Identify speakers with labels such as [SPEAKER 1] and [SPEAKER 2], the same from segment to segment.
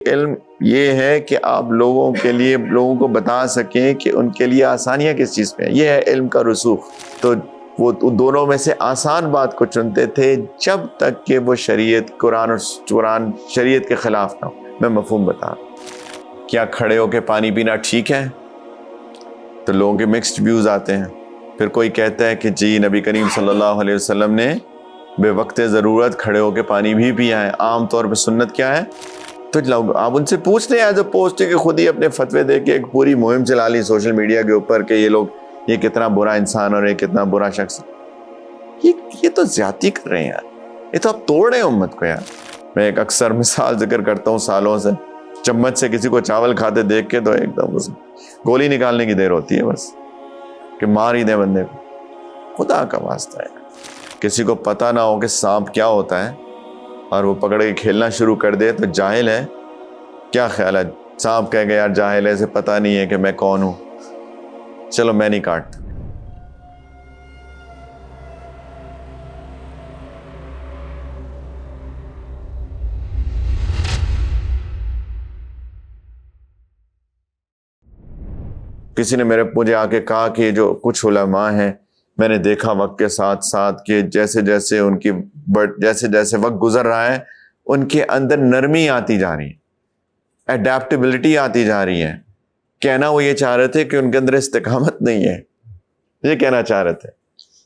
[SPEAKER 1] علم یہ ہے کہ آپ لوگوں کو بتا سکیں کہ ان کے لیے آسانیاں کس چیز پہ ہیں. یہ ہے علم کا رسوخ. تو وہ دونوں میں سے آسان بات کو چنتے تھے جب تک کہ وہ قرآن شریعت کے خلاف نہ ہو. میں مفہوم بتا رہا ہوں. کیا کھڑے ہو کے پانی پینا ٹھیک ہے؟ تو لوگوں کے مکسڈ ویوز آتے ہیں. پھر کوئی کہتا ہے کہ جی نبی کریم صلی اللہ علیہ وسلم نے بے وقت ضرورت کھڑے ہو کے پانی بھی پیا ہے. عام طور پہ سنت کیا ہے؟ تو آپ ان سے پوچھ لیں ایز اے پوسٹ کہ خود ہی اپنے فتوے دے کے ایک پوری مہم چلا لی سوشل میڈیا کے اوپر کہ یہ کتنا برا انسان اور یہ کتنا برا شخص. یہ تو زیادتی کر رہے ہیں یار. یہ تو آپ توڑ رہے ہیں امت کو یار. میں ایک اکثر مثال ذکر کرتا ہوں سالوں سے. چمچ سے کسی کو چاول کھاتے دیکھ کے تو ایک دم گولی نکالنے کی دیر ہوتی ہے بس کہ مار ہی دیں بندے کو. خدا کا واسطہ ہے. کسی کو پتہ نہ ہو کہ سانپ کیا ہوتا ہے اور وہ پکڑ کے کھیلنا شروع کر دے تو جاہل ہے. کیا خیال ہے؟ سانپ کہہ گیا یار جاہل ہے، اسے پتہ نہیں ہے کہ میں کون ہوں، چلو میں نہیں کاٹتا. کسی نے مجھے آ کے کہا کہ جو کچھ علماء ہیں میں نے دیکھا وقت کے ساتھ ساتھ کہ جیسے جیسے وقت گزر رہا ہے ان کے اندر نرمی آتی جا رہی ہے، ایڈیپٹیبلٹی آتی جا رہی ہے. کہنا وہ یہ چاہ رہے تھے کہ ان کے اندر استقامت نہیں ہے، یہ کہنا چاہ رہے تھے.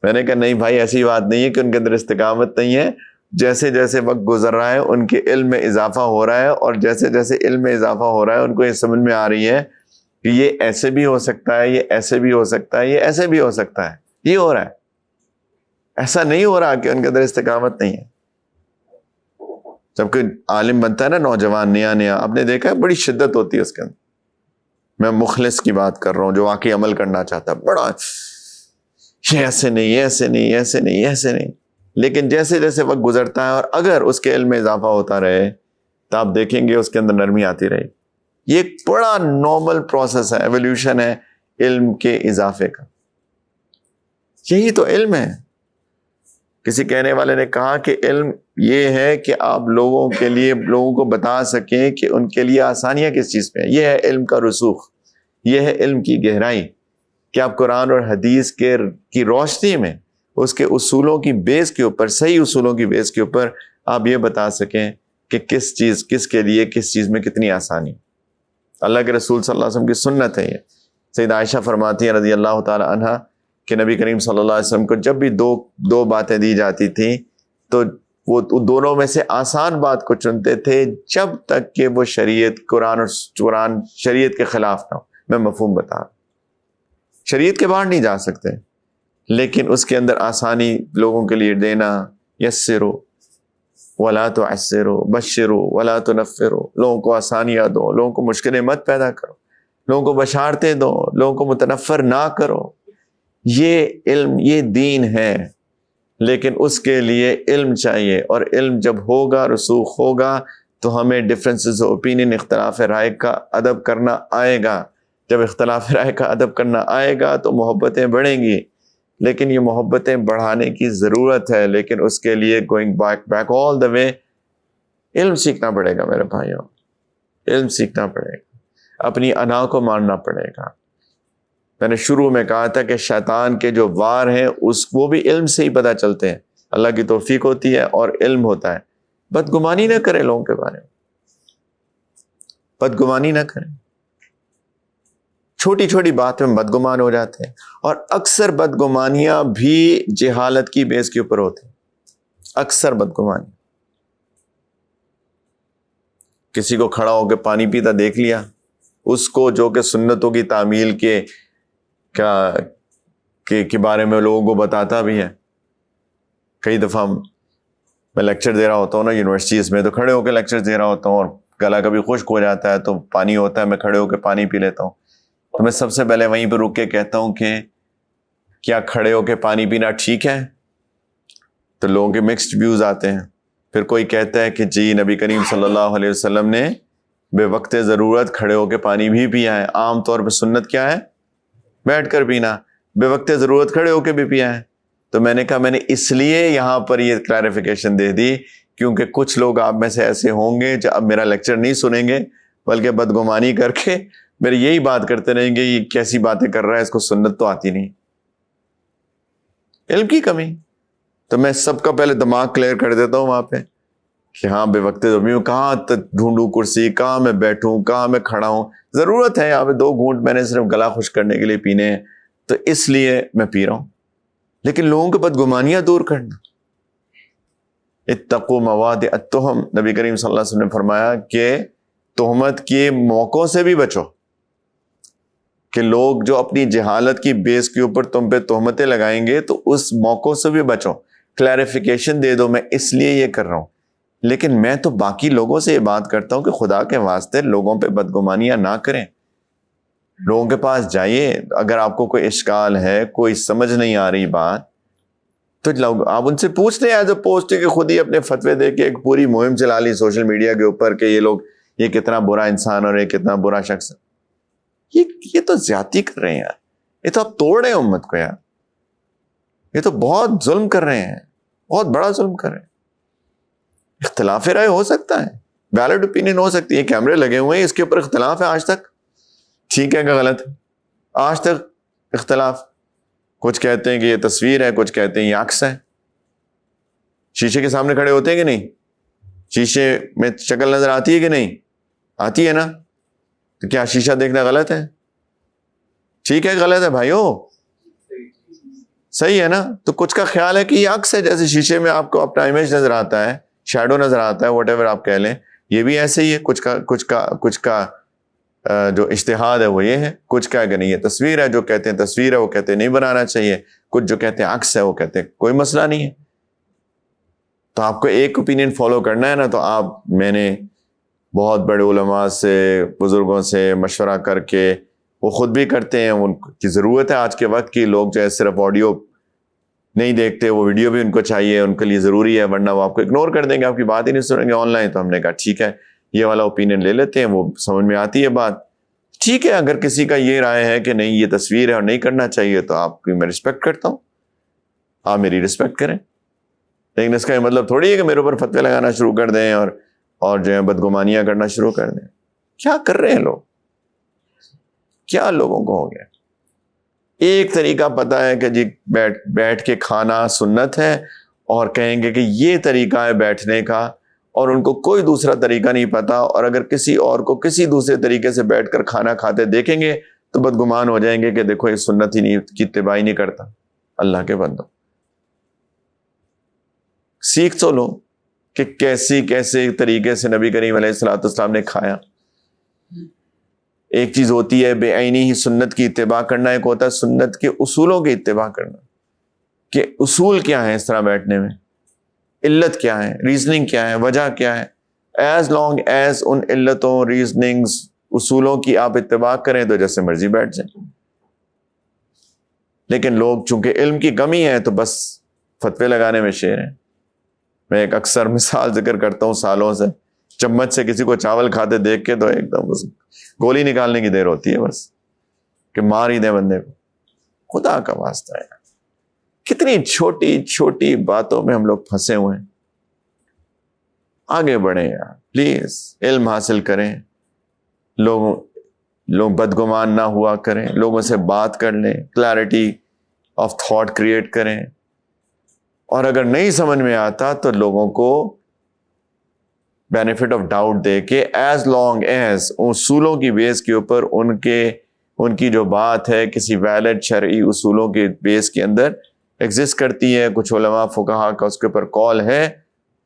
[SPEAKER 1] میں نے کہا نہیں بھائی ایسی بات نہیں ہے کہ ان کے اندر استقامت نہیں ہے. جیسے جیسے وقت گزر رہا ہے ان کے علم میں اضافہ ہو رہا ہے، اور جیسے جیسے علم میں اضافہ ہو رہا ہے ان کو یہ سمجھ میں آ رہی ہے کہ یہ ایسے بھی ہو سکتا ہے، یہ ایسے بھی ہو سکتا ہے، یہ ایسے بھی ہو سکتا ہے. یہ ہو رہا ہے. ایسا نہیں ہو رہا کہ ان کے اندر استقامت نہیں ہے. جب کوئی عالم بنتا ہے نا نوجوان نیا آپ نے دیکھا ہے بڑی شدت ہوتی ہے اس کے اندر. میں مخلص کی بات کر رہا ہوں جو واقعی عمل کرنا چاہتا ہے. بڑا یہ ایسے نہیں، ایسے نہیں، ایسے نہیں، ایسے نہیں. لیکن جیسے جیسے وقت گزرتا ہے اور اگر اس کے علم میں اضافہ ہوتا رہے تو آپ دیکھیں گے اس کے اندر نرمی آتی رہے. یہ ایک بڑا نارمل پروسیس ہے، ایولیوشن ہے علم کے اضافے کا. یہی تو علم ہے. کسی کہنے والے نے کہا کہ علم یہ ہے کہ آپ لوگوں کو بتا سکیں کہ ان کے لیے آسانیاں کس چیز پہ ہیں. یہ ہے علم کا رسوخ. یہ ہے علم کی گہرائی کہ آپ قرآن اور حدیث کی روشنی میں اس کے اصولوں کی بیس کے اوپر، صحیح اصولوں کی بیس کے اوپر آپ یہ بتا سکیں کہ کس کے لیے کس چیز میں کتنی آسانی. اللہ کے رسول صلی اللہ علیہ وسلم کی سنت ہے یہ. سیدہ عائشہ فرماتی ہیں رضی اللہ تعالی عنہا کہ نبی کریم صلی اللہ علیہ وسلم کو جب بھی دو باتیں دی جاتی تھیں تو وہ دونوں میں سے آسان بات کو چنتے تھے جب تک کہ وہ قرآن شریعت کے خلاف نہ ہو. میں مفہوم بتا رہا ہوں. شریعت کے باہر نہیں جا سکتے لیکن اس کے اندر آسانی لوگوں کے لیے دینا. یسرو ولا تعسروا بشروا ولا تنفروا. لوگوں کو آسانیاں دو، لوگوں کو مشکلیں مت پیدا کرو، لوگوں کو بشارتیں دو، لوگوں کو متنفر نہ کرو. یہ علم، یہ دین ہے. لیکن اس کے لیے علم چاہیے، اور علم جب ہوگا، رسوخ ہوگا تو ہمیں ڈفرینسز اوپینین، اختلاف رائے کا ادب کرنا آئے گا. جب اختلاف رائے کا ادب کرنا آئے گا تو محبتیں بڑھیں گی. لیکن یہ محبتیں بڑھانے کی ضرورت ہے، لیکن اس کے لیے گوئنگ بیک آل دا وے علم سیکھنا پڑے گا میرے بھائیوں. علم سیکھنا پڑے گا، اپنی انا کو ماننا پڑے گا. میں نے شروع میں کہا تھا کہ شیطان کے جو وار ہیں وہ بھی علم سے ہی پتہ چلتے ہیں. اللہ کی توفیق ہوتی ہے اور علم ہوتا ہے. بدگمانی نہ کریں لوگوں کے بارے میں، بدگمانی نہ کریں. چھوٹی چھوٹی بات میں بدگمان ہو جاتے ہیں، اور اکثر بدگمانیاں بھی جہالت کی بیس کے اوپر ہوتی ہیں. اکثر بدگمانی. کسی کو کھڑا ہو کے پانی پیتا دیکھ لیا، اس کو جو کہ سنتوں کی تعمیل کے بارے میں لوگوں کو بتاتا بھی ہے. کئی دفعہ میں لیکچر دے رہا ہوتا ہوں نا یونیورسٹیز میں، تو کھڑے ہو کے لیکچر دے رہا ہوتا ہوں اور گلا کبھی خشک ہو جاتا ہے تو پانی ہوتا ہے، میں کھڑے ہو کے پانی پی لیتا ہوں. تو میں سب سے پہلے وہیں پہ رک کے کہتا ہوں کہ کیا کھڑے ہو کے پانی پینا ٹھیک ہے؟ تو لوگوں کے مکسڈ ویوز آتے ہیں. پھر کوئی کہتا ہے کہ جی نبی کریم صلی اللہ علیہ وسلم نے بے وقت ضرورت کھڑے ہو کے پانی بھی پیا ہے. عام طور پہ سنت کیا ہے؟ بیٹھ کر پینا. بے وقت ضرورت کھڑے ہو کے بھی پیا ہے. تو میں نے کہا میں نے اس لیے یہاں پر یہ کلیریفیکیشن دے دی کیونکہ کچھ لوگ آپ میں سے ایسے ہوں گے جو اب میرا لیکچر نہیں سنیں گے بلکہ بدگمانی کر کے میری یہی بات کرتے رہیں گے، یہ کیسی باتیں کر رہا ہے، اس کو سنت تو آتی نہیں، علم کی کمی۔ تو میں سب کا پہلے دماغ کلیئر کر دیتا ہوں وہاں پہ کہ ہاں بے وقت کہاں ڈھونڈوں کرسی، کہاں میں بیٹھوں، کہاں میں کھڑا ہوں، ضرورت ہے یہاں پہ 2 گھونٹ میں نے صرف گلا خشک کرنے کے لیے پینے ہیں تو اس لیے میں پی رہا ہوں۔ لیکن لوگوں کے بدگمانیاں دور کرنا، اتقوا مواد التہم، نبی کریم صلی اللہ علیہ وسلم نے فرمایا کہ تہمت کے موقعوں سے بھی بچو، کہ لوگ جو اپنی جہالت کی بیس کے اوپر تم پہ تہمتیں لگائیں گے تو اس موقعوں سے بھی بچو، کلیریفیکیشن دے دو میں اس لیے یہ کر رہا ہوں۔ لیکن میں تو باقی لوگوں سے یہ بات کرتا ہوں کہ خدا کے واسطے لوگوں پہ بدگمانیاں نہ کریں، لوگوں کے پاس جائیے، اگر آپ کو کوئی اشکال ہے، کوئی سمجھ نہیں آ رہی بات تو لوگ آپ ان سے پوچھ لیں ایز اے پوسٹ کہ خود ہی اپنے فتوے دے کے ایک پوری مہم چلا لی سوشل میڈیا کے اوپر کہ یہ لوگ، یہ کتنا برا انسان اور یہ کتنا برا شخص ہے۔ یہ تو زیادتی کر رہے ہیں یار، یہ تو آپ توڑ رہے ہیں امت کو یار، یہ تو بہت ظلم کر رہے ہیں، بہت بڑا ظلم کر رہے ہیں۔ اختلاف رائے ہو سکتا ہے، ویلڈ اوپینین ہو سکتی ہے، کیمرے لگے ہوئے ہیں، اس کے اوپر اختلاف ہے آج تک، ٹھیک ہے کہ غلط ہے، آج تک اختلاف، کچھ کہتے ہیں کہ یہ تصویر ہے، کچھ کہتے ہیں یہ عکس ہے۔ شیشے کے سامنے کھڑے ہوتے ہیں کہ نہیں؟ شیشے میں شکل نظر آتی ہے کہ نہیں آتی ہے نا؟ تو کیا شیشہ دیکھنا غلط ہے؟ ٹھیک ہے غلط ہے بھائیو، صحیح ہے نا؟ تو کچھ کا خیال ہے کہ یہ عکس ہے، جیسے شیشے میں آپ کو اپنا امیج نظر آتا ہے، شیڈو نظر آتا ہے، واٹ ایور آپ کہہ لیں، یہ بھی ایسے ہی ہے۔ کچھ کا جو اجتہاد ہے وہ یہ ہے، کچھ کا کہ نہیں یہ تصویر ہے، جو کہتے ہیں تصویر ہے وہ کہتے ہیں نہیں بنانا چاہیے، کچھ جو کہتے ہیں عکس ہے وہ کہتے ہیں کوئی مسئلہ نہیں ہے۔ تو آپ کو ایک اوپینین فالو کرنا ہے نا، تو میں نے بہت بڑے علماء سے، بزرگوں سے مشورہ کر کے، وہ خود بھی کرتے ہیں، ان کی ضرورت ہے آج کے وقت کی، لوگ جو ہے صرف آڈیو نہیں دیکھتے، وہ ویڈیو بھی ان کو چاہیے، ان کے لیے ضروری ہے، ورنہ وہ آپ کو اگنور کر دیں گے، آپ کی بات ہی نہیں سنیں گے آن لائن۔ تو ہم نے کہا ٹھیک ہے یہ والا اوپینین لے لیتے ہیں، وہ سمجھ میں آتی ہے بات، ٹھیک ہے۔ اگر کسی کا یہ رائے ہے کہ نہیں یہ تصویر ہے اور نہیں کرنا چاہیے تو آپ کی میں رسپیکٹ کرتا ہوں، آپ میری رسپیکٹ کریں، لیکن اس کا یہ مطلب تھوڑی ہے کہ میرے اوپر فتوے لگانا شروع کر دیں اور جو ہے بدگمانیاں کرنا شروع کر دیں۔ کیا کر رہے ہیں لوگ؟ کیا لوگوں کو ہو گیا؟ ایک طریقہ پتا ہے کہ جی بیٹھ کے کھانا سنت ہے، اور کہیں گے کہ یہ طریقہ ہے بیٹھنے کا، اور ان کو کوئی دوسرا طریقہ نہیں پتا، اور اگر کسی اور کو کسی دوسرے طریقے سے بیٹھ کر کھانا کھاتے دیکھیں گے تو بدگمان ہو جائیں گے کہ دیکھو یہ سنت ہی نہیں کی اتباع ہی نہیں کرتا۔ اللہ کے بندو، سیکھ تو لو کہ کیسے طریقے سے نبی کریم علیہ الصلوۃ والسلام نے کھایا۔ ایک چیز ہوتی ہے بے عینی ہی سنت کی اتباع کرنا، ایک ہوتا ہے سنت کے اصولوں کی اتباع کرنا، کہ اصول کیا ہے اس طرح بیٹھنے میں، علت کیا ہے، ریزننگ کیا ہے، وجہ کیا ہے۔ ایز لانگ ایز ان علتوں، ریزننگز، اصولوں کی آپ اتباع کریں تو جیسے مرضی بیٹھ جائیں۔ لیکن لوگ چونکہ علم کی کمی ہے تو بس فتوے لگانے میں شیر ہیں۔ میں ایک اکثر مثال ذکر کرتا ہوں سالوں سے، چمچ سے کسی کو چاول کھاتے دیکھ کے تو ایک دم بس گولی نکالنے کی دیر ہوتی ہے، بس کہ مار ہی دیں بندے کو۔ خدا کا واسطہ ہے، کتنی چھوٹی چھوٹی باتوں میں ہم لوگ پھنسے ہوئے ہیں۔ آگے بڑھیں یار پلیز، علم حاصل کریں، لوگ بدگمان نہ ہوا کریں، لوگوں سے بات کر لیں، کلیئرٹی آف تھاٹ کریٹ کریں، اور اگر نہیں سمجھ میں آتا تو لوگوں کو بینیفٹ آف ڈاؤٹ دے کے ایز لانگ ایز اصولوں کی بیس کے اوپر ان کی جو بات ہے کسی ویلڈ شرعی اصولوں کے بیس کے اندر ایگزسٹ کرتی ہے، کچھ علماء فقہا کا اس کے اوپر کال ہے،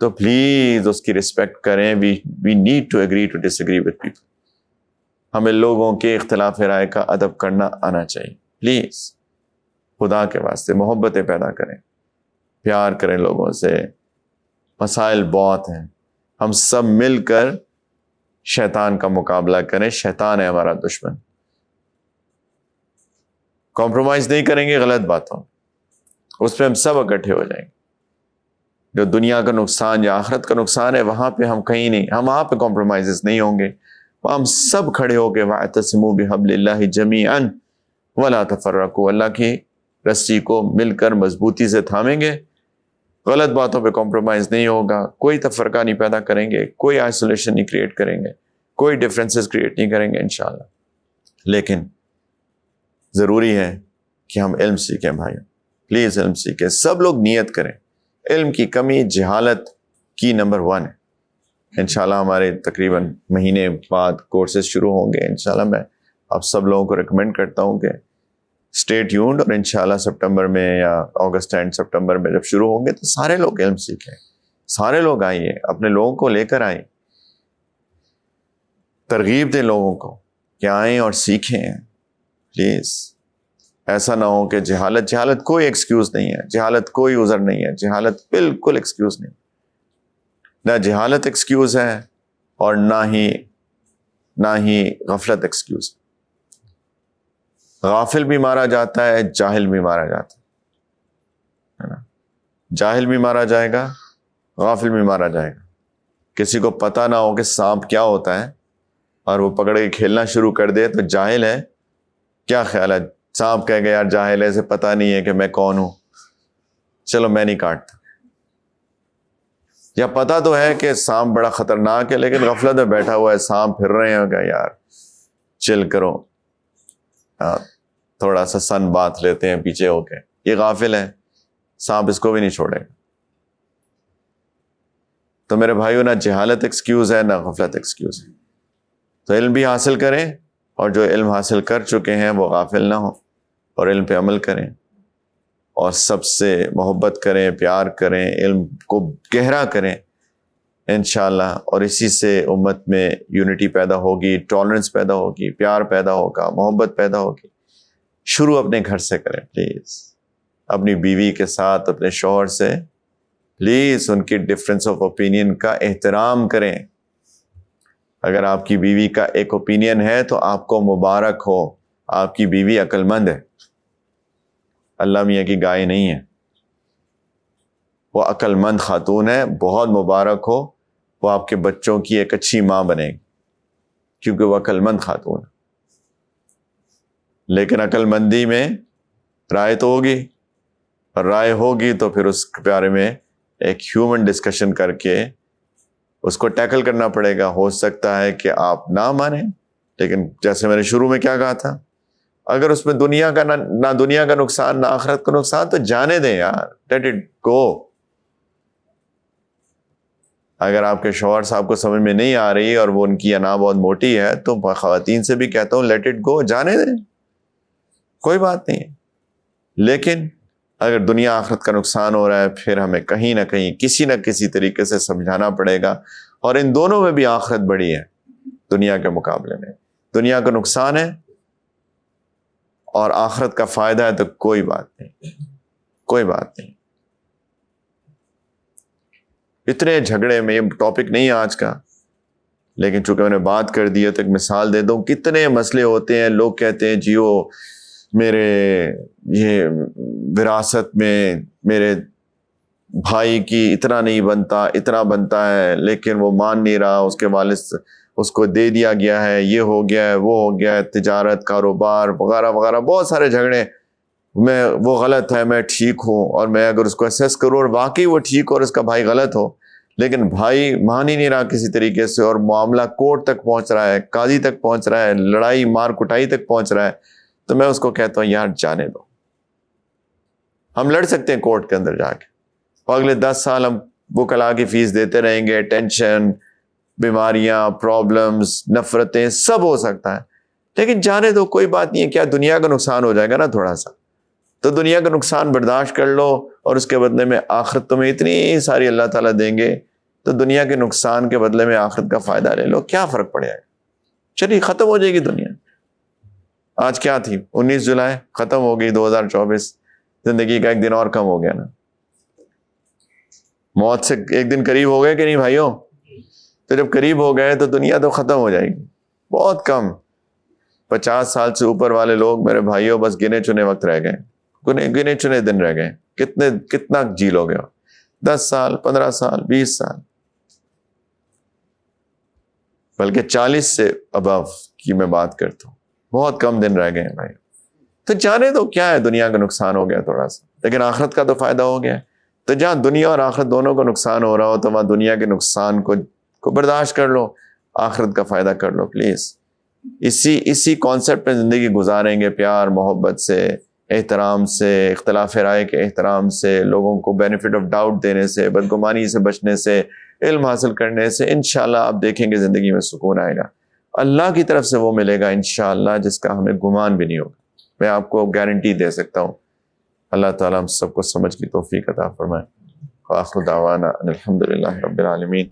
[SPEAKER 1] تو پلیز اس کی رسپیکٹ کریں۔ We need to agree to disagree with people. ہمیں لوگوں کے اختلاف رائے کا ادب کرنا آنا چاہیے۔ پلیز خدا کے واسطے محبتیں پیدا کریں، پیار کریں لوگوں سے۔ مسائل بہت ہیں، ہم سب مل کر شیطان کا مقابلہ کریں۔ شیطان ہے ہمارا دشمن، کمپرومائز نہیں کریں گے غلط باتوں، اس پہ ہم سب اکٹھے ہو جائیں گے۔ جو دنیا کا نقصان یا آخرت کا نقصان ہے وہاں پہ ہم کہیں نہیں، ہم وہاں پہ کمپرومائزز نہیں ہوں گے، وہاں ہم سب کھڑے ہو کے وَاعْتَصِمُوا بِحَبْلِ اللَّهِ جَمِيعًا وَلَا تَفَرَّقُوا، اللہ کی رسی کو مل کر مضبوطی سے تھامیں گے غلط باتوں پہ کمپرومائز نہیں ہوگا، کوئی تفرقہ نہیں پیدا کریں گے، کوئی آئسولیشن نہیں کریٹ کریں گے، کوئی ڈفرینسز کریٹ نہیں کریں گے انشاءاللہ۔ لیکن ضروری ہے کہ ہم علم سیکھیں بھائیوں، پلیز علم سیکھیں، سب لوگ نیت کریں۔ علم کی کمی جہالت کی نمبر 1 ہے۔ انشاءاللہ ہمارے تقریباً مہینے بعد کورسز شروع ہوں گے انشاءاللہ۔ میں آپ سب لوگوں کو ریکمینڈ کرتا ہوں کہ اسٹے ٹیونڈ، اور انشاءاللہ سپٹمبر میں یا اگست اینڈ سپٹمبر میں جب شروع ہوں گے تو سارے لوگ علم سیکھیں، سارے لوگ آئیے، اپنے لوگوں کو لے کر آئیں، ترغیب دیں لوگوں کو کہ آئیں اور سیکھیں پلیز۔ ایسا نہ ہو کہ جہالت کوئی ایکسکیوز نہیں ہے، جہالت کوئی عذر نہیں ہے، جہالت بالکل ایکسکیوز نہیں، نہ جہالت ایکسکیوز ہے اور نہ ہی غفلت ایکسکیوز ہے۔ غافل بھی مارا جاتا ہے، جاہل بھی مارا جاتا ہے نا، جاہل بھی مارا جائے گا، غافل بھی مارا جائے گا۔ کسی کو پتہ نہ ہو کہ سانپ کیا ہوتا ہے اور وہ پکڑ کے کھیلنا شروع کر دے تو جاہل ہے، کیا خیال ہے؟ سانپ کہے گا یار جاہل ہے، اسے پتہ نہیں ہے کہ میں کون ہوں، چلو میں نہیں کاٹتا۔ یا پتہ تو ہے کہ سانپ بڑا خطرناک ہے لیکن غفلت میں بیٹھا ہوا ہے، سانپ پھر رہے ہیں، کہ یار چل کرو، تھوڑا سا سن بات لیتے ہیں پیچھے ہو کے، یہ غافل ہے، سانپ اس کو بھی نہیں چھوڑے گا۔ تو میرے بھائیو، نہ جہالت ایکسکیوز ہے، نہ غفلت ایکسکیوز ہے۔ تو علم بھی حاصل کریں، اور جو علم حاصل کر چکے ہیں وہ غافل نہ ہوں اور علم پہ عمل کریں، اور سب سے محبت کریں، پیار کریں، علم کو گہرا کریں انشاءاللہ، اور اسی سے امت میں یونٹی پیدا ہوگی، ٹالرنس پیدا ہوگی، پیار پیدا ہوگا، محبت پیدا ہوگی۔ شروع اپنے گھر سے کریں پلیز، اپنی بیوی کے ساتھ، اپنے شوہر سے پلیز ان کی ڈفرینس آف اوپینین کا احترام کریں۔ اگر آپ کی بیوی کا ایک اوپینین ہے تو آپ کو مبارک ہو، آپ کی بیوی عقل مند ہے، اللہ میاں کی گائے نہیں ہے، وہ عقل مند خاتون ہے، بہت مبارک ہو، وہ آپ کے بچوں کی ایک اچھی ماں بنے گی کیونکہ وہ عقل مند خاتون ہے۔ لیکن عقل مندی میں رائے تو ہوگی، اور رائے ہوگی تو پھر اس کے بارے میں ایک ہیومن ڈسکشن کر کے اس کو ٹیکل کرنا پڑے گا۔ ہو سکتا ہے کہ آپ نہ مانیں، لیکن جیسے میں نے شروع میں کیا کہا تھا، اگر اس میں نہ دنیا کا نقصان نہ آخرت کا نقصان تو جانے دیں یار، لیٹ اٹ گو۔ اگر آپ کے شوہر صاحب کو سمجھ میں نہیں آ رہی اور وہ ان کی انا بہت موٹی ہے تو خواتین سے بھی کہتا ہوں لیٹ اٹ گو، جانے دیں، کوئی بات نہیں۔ لیکن اگر دنیا آخرت کا نقصان ہو رہا ہے پھر ہمیں کہیں نہ کہیں کسی نہ کسی طریقے سے سمجھانا پڑے گا، اور ان دونوں میں بھی آخرت بڑی ہے دنیا کے مقابلے میں۔ دنیا کا نقصان ہے اور آخرت کا فائدہ ہے تو کوئی بات نہیں، کوئی بات نہیں۔ اتنے جھگڑے میں، یہ ٹاپک نہیں ہے آج کا، لیکن چونکہ میں نے بات کر دی ہے تو ایک مثال دے دوں۔ کتنے مسئلے ہوتے ہیں، لوگ کہتے ہیں جی وہ میرے یہ وراثت میں میرے بھائی کی اتنا نہیں بنتا، اتنا بنتا ہے، لیکن وہ مان نہیں رہا، اس کے والد اس کو دے دیا گیا ہے، یہ ہو گیا ہے، وہ ہو گیا ہے، تجارت، کاروبار وغیرہ وغیرہ، بہت سارے جھگڑے۔ وہ غلط ہے، میں ٹھیک ہوں، اور میں اگر اس کو اسیس کروں اور واقعی وہ ٹھیک ہو اور اس کا بھائی غلط ہو، لیکن بھائی مان ہی نہیں رہا کسی طریقے سے، اور معاملہ کورٹ تک پہنچ رہا ہے، قاضی تک پہنچ رہا ہے، لڑائی مار کٹائی تک پہنچ رہا ہے، تو میں اس کو کہتا ہوں یار جانے دو۔ ہم لڑ سکتے ہیں کورٹ کے اندر جا کے، اور اگلے 10 سال ہم وکلاء کی فیس دیتے رہیں گے، ٹینشن، بیماریاں، پرابلمز، نفرتیں، سب ہو سکتا ہے، لیکن جانے دو، کوئی بات نہیں ہے۔ کیا دنیا کا نقصان ہو جائے گا نا تھوڑا سا، تو دنیا کا نقصان برداشت کر لو، اور اس کے بدلے میں آخرت تمہیں اتنی ساری اللہ تعالیٰ دیں گے، تو دنیا کے نقصان کے بدلے میں آخرت کا فائدہ لے لو، کیا فرق پڑے گا؟ چلیے ختم ہو جائے گی دنیا۔ آج کیا تھی؟ 19 جولائی ختم ہو گئی 2024، زندگی کا ایک دن اور کم ہو گیا نا۔ موت سے ایک دن قریب ہو گئے کہ نہیں بھائیوں؟ تو جب قریب ہو گئے تو دنیا تو ختم ہو جائے گی، بہت کم۔ 50 سال سے اوپر والے لوگ میرے بھائیوں بس گنے چنے وقت رہ گئے، گنے چنے دن رہ گئے۔ کتنا جی لو گے؟ 10 سال، 15 سال، 20 سال، بلکہ 40 سے ابو کی میں بات کرتا ہوں، بہت کم دن رہ گئے ہیں بھائی۔ تو جانے دو، کیا ہے، دنیا کا نقصان ہو گیا تھوڑا سا، لیکن آخرت کا تو فائدہ ہو گیا۔ تو جہاں دنیا اور آخرت دونوں کو نقصان ہو رہا ہو تو وہاں دنیا کے نقصان کو برداشت کر لو، آخرت کا فائدہ کر لو پلیز۔ اسی کانسیپٹ پہ زندگی گزاریں گے، پیار محبت سے، احترام سے، اختلاف رائے کے احترام سے، لوگوں کو بینیفٹ آف ڈاؤٹ دینے سے، بدگمانی سے بچنے سے، علم حاصل کرنے سے، انشاءاللہ آپ دیکھیں گے زندگی میں سکون آئے گا۔ اللہ کی طرف سے وہ ملے گا انشاءاللہ جس کا ہمیں گمان بھی نہیں ہوگا، میں آپ کو گارنٹی دے سکتا ہوں۔ اللہ تعالیٰ ہم سب کو سمجھ کی توفیق عطا فرمائے۔ وآخر دعوانا ان الحمد للہ رب العالمین۔